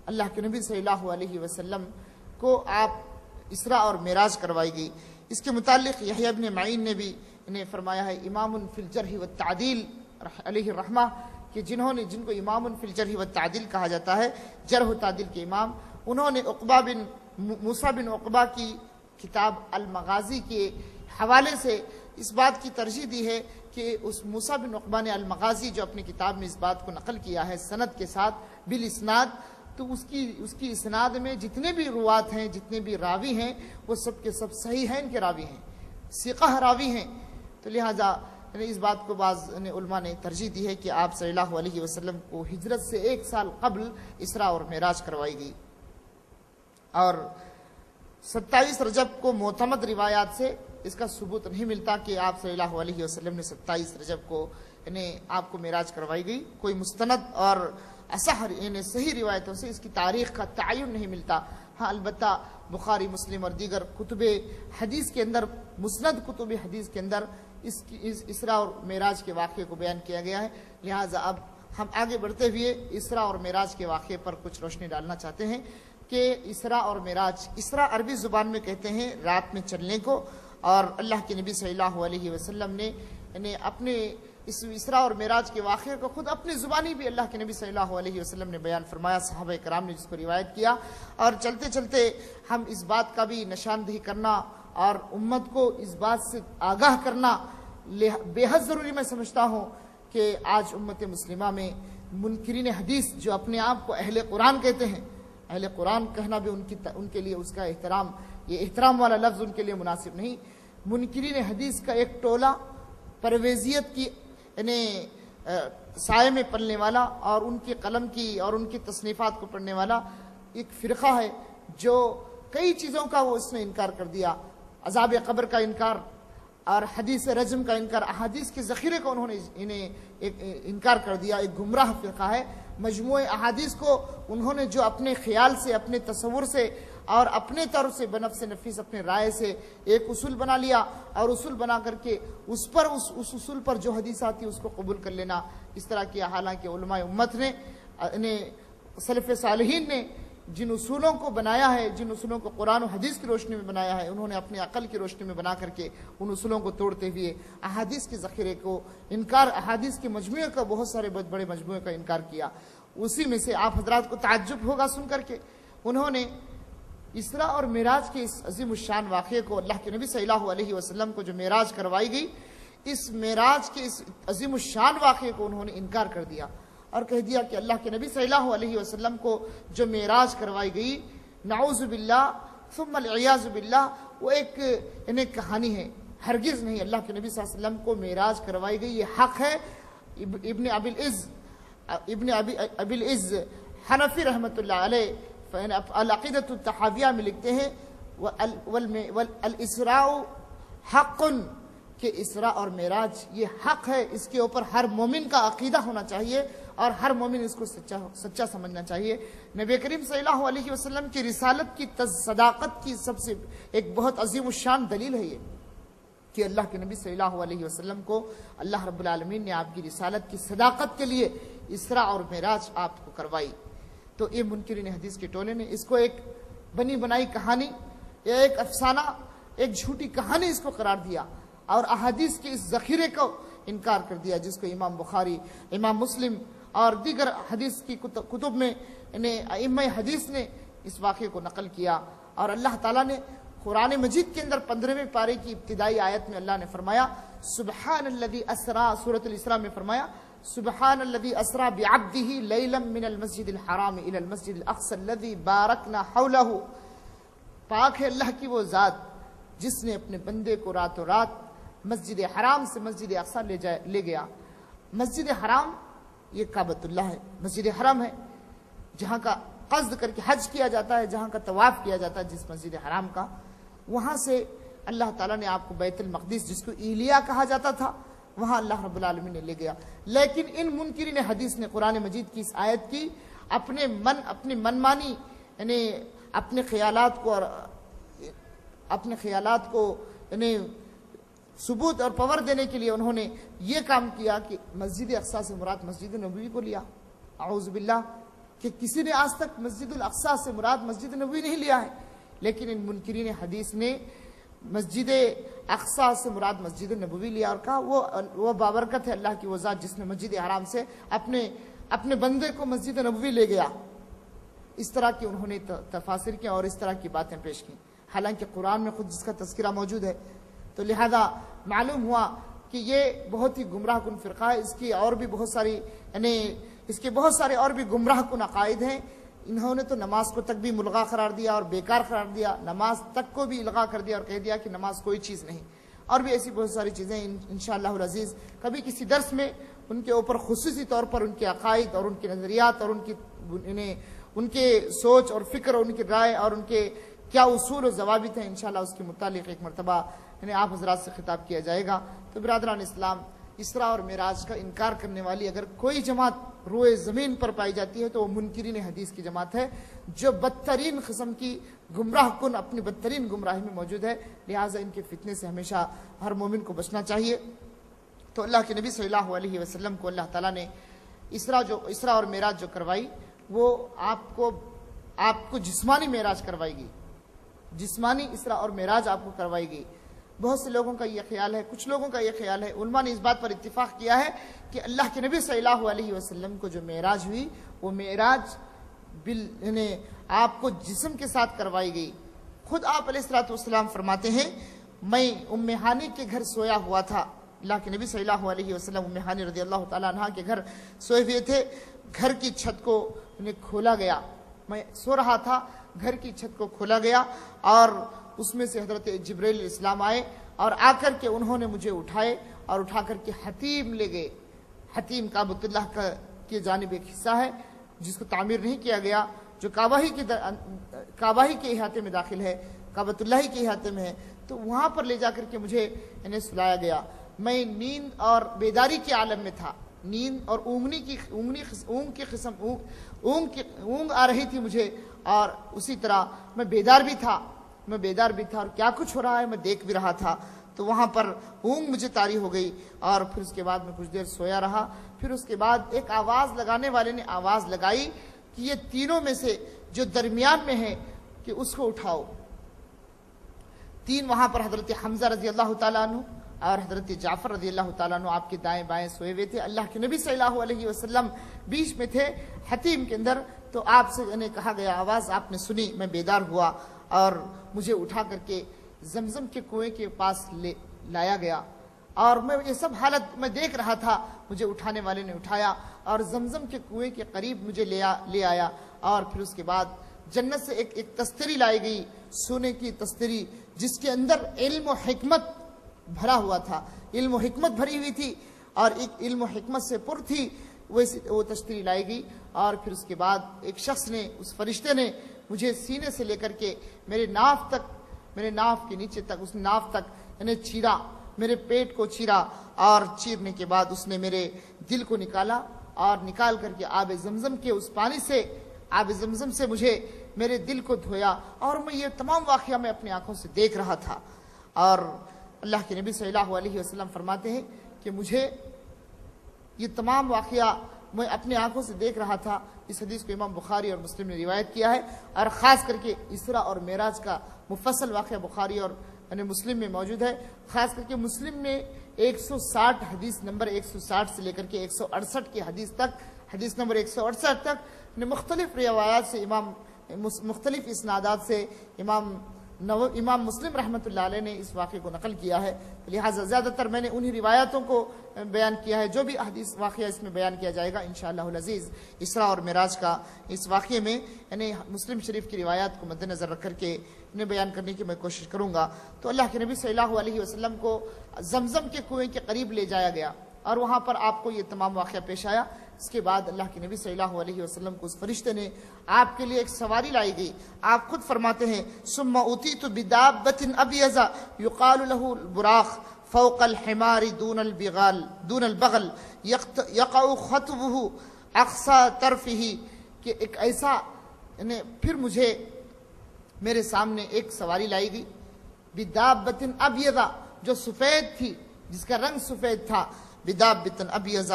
اللہ کے نبی صلی اللہ علیہ وسلم کو آپ اسراء اور معراج کروائی گئی۔ اس کے متعلق یحییٰ ابن معین نے بھی انہیں فرمایا ہے امام فی الجرح والتعدیل علیہ الرحمہ، کہ جن کو امام فی الجرح والتعدیل کہا جاتا ہے، جرح و تعدیل کے امام، انہوں نے موسیٰ بن عقبہ کی کتاب المغازی کے حوالے سے اس بات کی ترجیح دی ہے کہ اس موسیٰ بن عقبہ نے المغازی جو اپنی کتاب میں اس بات کو نقل کیا ہے سند کے ساتھ بالاسناد، تو اس کی اسناد میں جتنے بھی روات ہیں، جتنے بھی راوی ہیں، وہ سب کے سب صحیحین کے راوی ہیں، ثقہ راوی ہیں۔ تو لہٰذا اس بات کو بعض علماء نے ترجیح دی ہے کہ آپ صلی اللہ علیہ وسلم کو ہجرت سے 1 سال قبل اسراء اور معراج کروائی گئی، اور 27 رجب کو معتمد روایات سے اس کا ثبوت نہیں ملتا کہ آپ صلی اللہ علیہ وسلم نے 27 رجب کو آپ کو معراج کروائی گئی۔ کوئی مستند اور اصح صحیح روایتوں سے اس کی تاریخ کا تعین نہیں ملتا۔ ہاں البتہ بخاری، مسلم اور دیگر کتب حدیث کے اندر، مسند کتب حدیث کے اندر اس اسراء اور معراج کے واقعے کو بیان کیا گیا ہے۔ لہٰذا اب ہم آگے بڑھتے ہوئے اسراء اور معراج کے واقعے پر کچھ روشنی ڈالنا چاہتے ہیں کہ اسراء اور معراج، اسراء عربی زبان میں کہتے ہیں رات میں چلنے کو، اور اللہ کے نبی صلی اللہ علیہ وسلم نے اپنے اس اسراء اور معراج کے واقعے کو خود اپنی زبانی بھی اللہ کے نبی صلی اللہ علیہ وسلم نے بیان فرمایا، صحابہ کرام نے جس کو روایت کیا، اور چلتے چلتے ہم اس بات کا بھی نشاندہی کرنا اور امت کو اس بات سے آگاہ کرنا بے حد ضروری میں سمجھتا ہوں کہ آج امت مسلمہ میں منکرین حدیث جو اپنے آپ کو اہل قرآن کہتے ہیں، اہل قرآن کہنا بھی ان کے لیے اس کا احترام، یہ احترام والا لفظ ان کے لیے مناسب نہیں، منکرین حدیث کا ایک ٹولہ، پرویزیت کی سائے میں پلنے والا اور ان کی قلم کی اور ان کی تصنیفات کو پڑھنے والا ایک فرقہ ہے جو کئی چیزوں کا وہ اس نے انکار کر دیا، عذاب قبر کا انکار اور حدیث رجم کا انکار، احادیث کے ذخیرے کو انہوں نے انکار کر دیا۔ ایک گمراہ فرقہ ہے۔ مجموعہ احادیث کو انہوں نے جو اپنے خیال سے، اپنے تصور سے اور اپنے طور سے بنفس نفیس اپنے رائے سے ایک اصول بنا لیا، اور اصول بنا کر کے اس اصول پر جو حدیث آتی ہے اس کو قبول کر لینا، اس طرح کیا۔ حالانکہ علماء امت نے سلف صالحین نے جن اصولوں کو بنایا ہے، جن اصولوں کو قرآن و حدیث کی روشنی میں بنایا ہے، انہوں نے اپنی عقل کی روشنی میں بنا کر کے ان اصولوں کو توڑتے ہوئے احادیث کے ذخیرے کو انکار، احادیث کے مجموعے کا، بہت سارے بڑے مجموعے کا انکار کیا۔ اسی میں سے آپ حضرات کو تعجب ہوگا سن کر کے، انہوں نے اسراء اور معراج کے اس عظیم الشان واقعے کو، اللہ کے نبی صلی اللہ علیہ وسلم کو جو معراج کروائی گئی، اس معراج کے اس عظیم الشان واقعے کو انہوں نے انکار کر دیا اور کہہ دیا کہ اللہ کے نبی صلی اللہ علیہ وسلم کو جو معراج کروائی گئی، نعوذ باللہ ثم العیاذ باللہ، وہ ایک کہانی ہے، ہرگز نہیں۔ اللہ کے نبی صلی اللہ علیہ وسلم کو معراج کروائی گئی، یہ حق ہے۔ ابن ابی العز حنفی رحمۃ اللہ علیہ العقیدۃ التحاویہ میں لکھتے ہیں والاسراء حق، کہ اسراء اور معراج یہ حق ہے، اس کے اوپر ہر مومن کا عقیدہ ہونا چاہیے اور ہر مومن اس کو سچا سمجھنا چاہیے۔ نبی کریم صلی اللہ علیہ وسلم کی رسالت کی صداقت کی سب سے ایک بہت عظیم الشان دلیل ہے یہ کہ اللہ کے نبی صلی اللہ علیہ وسلم کو اللہ رب العالمین نے آپ کی رسالت کی صداقت کے لیے اسراء اور معراج آپ کو کروائی۔ تو یہ منکرین حدیث کے ٹولے نے اس کو ایک بنی بنائی کہانی یا ایک افسانہ، ایک جھوٹی کہانی اس کو قرار دیا اور احادیث کے اس ذخیرے کو انکار کر دیا، جس کو امام بخاری، امام مسلم اور دیگر حدیث کی کتب میں ائمہ حدیث نے اس واقعے کو نقل کیا۔ اور اللہ تعالیٰ نے قرآن مجید کے اندر 15ویں پارے کی ابتدائی آیت میں اللہ نے فرمایا سبحان الذی اسرا، سورۃ الاسراء میں فرمایا سبحان الذی اسرا بعبدہ لیلا من المسجد الحرام الی المسجد الاقصی الذی بارکنا حولہ، پاک ہے اللہ کی وہ ذات جس نے اپنے بندے کو راتوں رات مسجد حرام سے مسجد اقصی لے گیا۔ مسجد حرام یہ کعبۃ اللہ ہے، مسجد حرام ہے جہاں کا قصد کر کے حج کیا جاتا ہے، جہاں کا طواف کیا جاتا ہے، جس مسجد حرام کا، وہاں سے اللہ تعالیٰ نے آپ کو بیت المقدس جس کو ایلیا کہا جاتا تھا وہاں اللہ رب العالمین نے لے گیا۔ لیکن ان منکرین حدیث نے قرآن مجید کی اس آیت کی اپنی منمانی، یعنی اپنے خیالات کو یعنی ثبوت اور پاور دینے کے لیے انہوں نے یہ کام کیا کہ مسجد اقصی سے مراد مسجد نبوی کو لیا، اعوذ باللہ، کہ کسی نے آج تک مسجد الاقصی سے مراد مسجد نبوی نہیں لیا ہے، لیکن ان منکرین حدیث نے مسجد اقصی سے مراد مسجد نبوی لیا اور کہا وہ بابرکت ہے اللہ کی وہ ذات جس نے مسجد حرام سے اپنے بندے کو مسجد نبوی لے گیا۔ اس طرح کی انہوں نے تفاسیر کیا اور اس طرح کی باتیں پیش کی، حالانکہ قرآن میں خود جس کا تذکرہ موجود ہے۔ تو لہذا معلوم ہوا کہ یہ بہت ہی گمراہ کن فرقہ ہے، اس کے بہت سارے اور بھی گمراہ کن عقائد ہیں۔ انہوں نے تو نماز کو تک بھی ملغا قرار دیا اور بیکار قرار دیا، نماز تک کو بھی الغا کر دیا اور کہہ دیا کہ نماز کوئی چیز نہیں، اور بھی ایسی بہت ساری چیزیں انشاءاللہ العزیز کبھی کسی درس میں ان کے اوپر خصوصی طور پر ان کے عقائد اور ان کے نظریات اور ان کے سوچ اور فکر اور ان کی رائے اور ان کے کیا اصول و ضوابط ہیں، انشاءاللہ اس کے متعلق ایک مرتبہ آپ حضرات سے خطاب کیا جائے گا۔ تو برادران اسلام، اسراء اور معراج کا انکار کرنے والی اگر کوئی جماعت روئے زمین پر پائی جاتی ہے تو وہ منکرین حدیث کی جماعت ہے، جو بدترین قسم کی گمراہ کن اپنی بدترین گمراہی میں موجود ہے۔ لہٰذا ان کے فتنے سے ہمیشہ ہر مومن کو بچنا چاہیے۔ تو اللہ کے نبی صلی اللہ علیہ وسلم کو اللہ تعالیٰ نے اسراء اور معراج جو کروائی، وہ آپ کو جسمانی معراج کروائی گئی، جسمانی اسراء اور معراج آپ کو کروائی گئی۔ بہت سے لوگوں کا یہ خیال ہے، کچھ لوگوں کا یہ خیال ہے، علماء نے اس بات پر اتفاق کیا ہے کہ اللہ کے نبی صلی اللہ علیہ وسلم کو جو معراج ہوئی وہ معراج آپ کو جسم کے ساتھ کروائی گئی۔ خود آپ علیہ الصلوۃ والسلام فرماتے ہیں، میں ام ہانی کے گھر سویا ہوا تھا، اللہ کے نبی صلی اللہ علیہ وسلم ام ہانی رضی اللہ تعالیٰ عنہ کے گھر سوئے ہوئے تھے، گھر کی چھت کو کھولا گیا، میں سو رہا تھا، گھر کی چھت کو کھولا گیا اور اس میں سے حضرت جبرائیل علیہ السلام آئے اور آ کر کے انہوں نے مجھے اٹھائے اور اٹھا کر کے حتیم لے گئے۔ حتیم کعبۃ اللہ کی جانب ایک حصہ ہے جس کو تعمیر نہیں کیا گیا، جو کعبہ ہی کے احاطے میں داخل ہے، کعبۃ اللہ کے احاطے میں ہے، تو وہاں پر لے جا کر کے مجھے سلایا گیا۔ میں نیند اور بیداری کے عالم میں تھا، نیند اور اونگ آ رہی تھی مجھے، اور اسی طرح میں بیدار بھی تھا اور کیا کچھ ہو رہا ہے میں دیکھ بھی رہا تھا۔ تو وہاں پر اونگ مجھے طاری ہو گئی اور پھر اس کے بعد میں کچھ دیر سویا رہا۔ پھر اس کے بعد ایک آواز لگانے والے نے آواز لگائی کہ یہ تینوں میں سے جو درمیان میں ہے کہ اس کو اٹھاؤ۔ تین وہاں پر حضرت حمزہ رضی اللہ تعالیٰ عنہ اور حضرت جعفر رضی اللہ تعالیٰ عنہ آپ کے دائیں بائیں سوئے ہوئے تھے، اللہ کے نبی صلی اللہ علیہ وسلم بیچ میں تھے حتیم کے اندر۔ تو آپ سے کہا گیا، آواز آپ نے سنی، میں بیدار ہوا اور مجھے اٹھا کر کے زمزم کے کنویں کے پاس لایا گیا، اور میں یہ سب حالت میں دیکھ رہا تھا۔ مجھے اٹھانے والے نے اٹھایا اور زمزم کے کنویں کے قریب مجھے لے آیا، اور پھر اس کے بعد جنت سے ایک تستری لائی گئی، سونے کی تستری، جس کے اندر علم و حکمت بھرا ہوا تھا، علم و حکمت بھری ہوئی تھی اور ایک علم و حکمت سے پر تھی، وہ تشتری لائی گئی۔ اور پھر اس کے بعد ایک شخص نے، اس فرشتے نے مجھے سینے سے لے کر کے میرے ناف کے نیچے تک، اس ناف تک چیرا، میرے پیٹ کو چیرا، اور چیرنے کے بعد اس نے میرے دل کو نکالا اور نکال کر کے آب زمزم کے اس پانی سے، آب زمزم سے مجھے میرے دل کو دھویا، اور میں یہ تمام واقعہ میں اپنی آنکھوں سے دیکھ رہا تھا۔ اور اللہ کے نبی صلی اللہ علیہ وسلم فرماتے ہیں کہ مجھے یہ تمام واقعہ میں اپنی آنکھوں سے دیکھ رہا تھا۔ اس حدیث کو امام بخاری اور مسلم نے روایت کیا ہے، اور خاص کر کے اسراء اور معراج کا مفصل واقعہ بخاری اور مسلم میں موجود ہے۔ خاص کر کے مسلم میں 160 حدیث نمبر 160 سے لے کر کے 168 کی حدیث نمبر 168 تک مختلف روایات سے، مختلف اسنادات سے امام مسلم رحمۃ اللہ علیہ نے اس واقعے کو نقل کیا ہے۔ لہٰذا زیادہ تر میں نے انہی روایاتوں کو بیان کیا ہے، جو بھی حدیث واقعہ اس میں بیان کیا جائے گا انشاءاللہ العزیز اسراء اور معراج کا اس واقعے میں مسلم شریف کی روایات کو مد نظر رکھ کر کے انہیں بیان کرنے کی میں کوشش کروں گا۔ تو اللہ کے نبی صلی اللہ علیہ وسلم کو زمزم کے کنویں کے قریب لے جایا گیا اور وہاں پر آپ کو یہ تمام واقعہ پیش آیا۔ اس کے بعد اللہ کے نبی صلی اللہ علیہ وسلم کو اس فرشتے نے آپ کے لیے ایک سواری لائی گئی۔ آپ خود فرماتے ہیں، ثم اُتِيتُ بِدَابَّةٍ أَبْيَضَ يُقَالُ لَهُ الْبُرَاخ فوق الحمار دون البغل يقع خطبه اقصى طرفه، کہ ایک ایسا پھر مجھے میرے سامنے ایک سواری لائی گئی، بدابۃ ابیض، جو سفید تھی، جس کا رنگ سفید تھا، بدابۃ ابیض